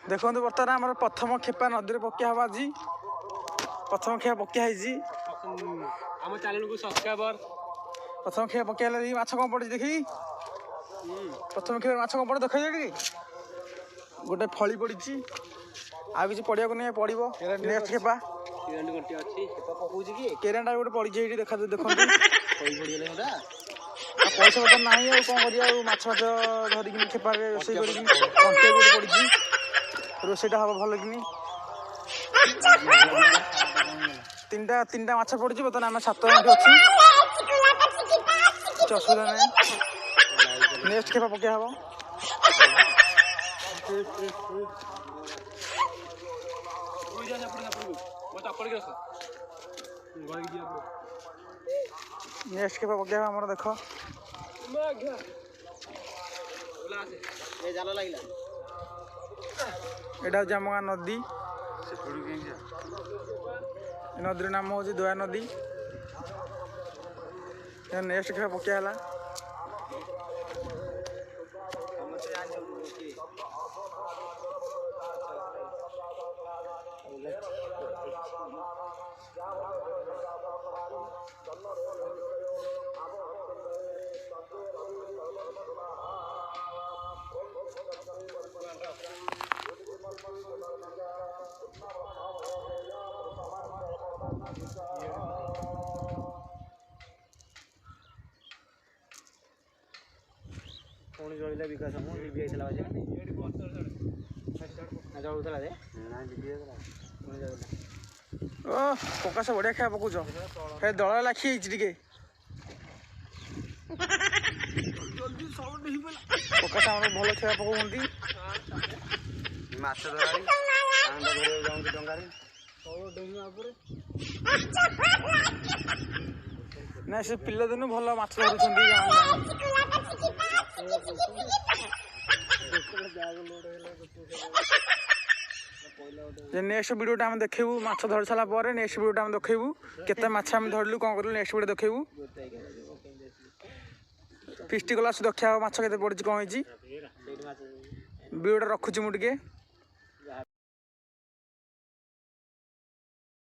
देखो बर्तमान आम प्रथम खेपा नदी पकिया हम आज प्रथम खेप पकिया आम चैनल को सब्सक्राइबर प्रथम खेप पकिया माछ कौन पड़ी देखी प्रथम खेप माछ कौन पड़े देख गोटे फली पड़ी आ किसी पड़िया को नहीं पड़ो नेक्स्ट खेपा केरेंटा गोटे पड़ी देखा देखो पैसा पतर ना कौन कर माछ फाछ धरिक खेपार रोषे कर गोटे पड़ी रोषेटा हम भल कि तीन टा माछ पड़ी बर्तमान आम 7 मिनट अच्छी किसी असुविधा ना नेक्स्ट खेपा पकिया हम नेक्स्ट खेपा पकिया आम देख एटा आम गाँ नदी नदी नाम हूँ दया नदी नेक्स्ट खेपा पकिया पुणी जलिला विकास लिभि आइला जलुला जे ओ पकाश बढ़िया खाया पकाउछ हे दल लाखी टे पकाश आम भल खाया पकाउंट माछ ना से पिला दिन भल माछ धरुंट नेक्स्ट वीडियो आम देखू माछ धरी सारा नेक्स्ट वीडियो आम देखू केते माछ आम धरलु कौन करूँ नेक्स्ट वीडियो देखू फिस्ट गला देखा माछ केते पड़ी कौन वीडियो रखुची मुझे।